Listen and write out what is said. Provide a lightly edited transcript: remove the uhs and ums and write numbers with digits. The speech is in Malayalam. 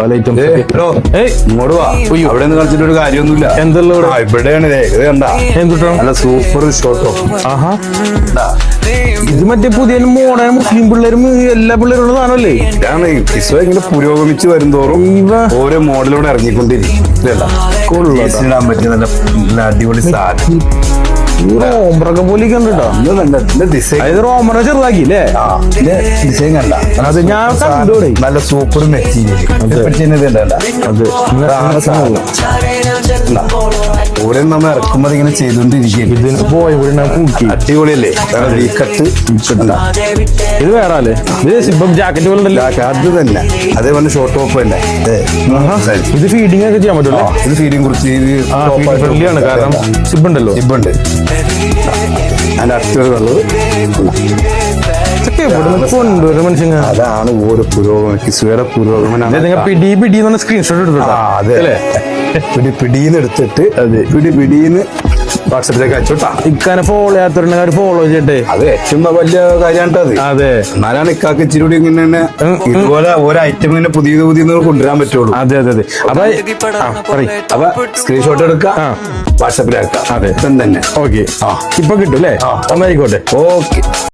പല ഐറ്റംസ്. ഇങ്ങോട്ട് വാ. അവിടെ നിന്ന് കളിച്ചിട്ട് ഒരു കാര്യമൊന്നുമില്ല. എന്തുള്ള ഇവിടെയാണ് ഇത് കണ്ട എന്തുട്ടാ നല്ല സൂപ്പർ ഷോട്ടോ. ആഹാ, ഇത് മറ്റേ പുതിയ മോഡേൺ മുസ്ലിം പിള്ളേരും എല്ലാ പിള്ളേരും ഉള്ള സാധനമല്ലേ? ഇതാണ് കിസ്വ ഇങ്ങനെ പുരോഗമിച്ച് വരുന്തോറും ഓരോ മോഡലോടെ ഇറങ്ങിക്കൊണ്ടിരിക്കും. ഇടാൻ പറ്റിയ നല്ല അടിപൊളി സാധനം. റോമറൊക്കെ പോലെ കണ്ടിട്ടോ. ഡിസൈൻ റോമറെ ചെറുതാക്കി അല്ലേ? ഡിസൈൻ കണ്ട അത് ഞാൻ കണ്ടൂടെ. നല്ല സൂപ്പർ മെറ്റീരിയൽ. ഓരോ നമ്മൾ ഇറക്കുമ്പോൾ ഇങ്ങനെ ചെയ്തോണ്ടിരിക്കും. ഇതിന് പോയി കൂട്ടി അടിപൊളിയല്ലേ? വീക്കട്ട് ഇത് വേറെ അല്ലേ? ഇത് ജാക്കറ്റ് പോലെ ഉണ്ടല്ലോ. അത് തന്നെ അതേപോലെ ഷോർട്ട് ടോപ്പ് തന്നെ. ഇത് ഫീഡിംഗ് ഒക്കെ ചെയ്യാൻ പറ്റുമല്ലോ. ഇത് ഫീഡിങ് കുറിച്ച് ഫ്രണ്ട്ലിയാണ്, കാരണം സിബുണ്ടല്ലോ. സിബുണ്ട്. അതിന്റെ അടുത്തൊരു കളർ കൊണ്ടുവരും മനുഷ്യന്. അതാണ് ഓരോ പുരോഗമനം. കിസ്വയുടെ പുരോഗമനം. പിടി സ്ക്രീൻഷോട്ട് എടുത്തിട്ടോ. അതെ അല്ലേ? പിടീന്ന് എടുത്തിട്ട് പിടീന്ന് വാട്സപ്പിലേക്ക് അയച്ചോട്ടാ. ഇക്കാനെ ഫോളോ ചെയ്യാത്തവരുണ്ടെങ്കിൽ ഫോളോ ചെയ്യട്ടെ. അത് ഏറ്റവും വലിയ കാര്യമാണ് അത്. അതെ, എന്നാലാണ് ഇക്കാക്ക് ഇച്ചിരി കൂടി ഇങ്ങനെ ഇതുപോലെ ഓരോ ഐറ്റം ഇങ്ങനെ പുതിയ കൊണ്ടുവരാൻ പറ്റുള്ളൂ. അതെ അതെ അതെ. അപ്പൊ സ്ക്രീൻഷോട്ട് എടുക്കാം, വാട്സപ്പിലാക്കാം. അതെ തന്നെ. ഓക്കെ, ഇപ്പൊ കിട്ടും അല്ലേ? ഒന്നായിക്കോട്ടെ. ഓക്കെ.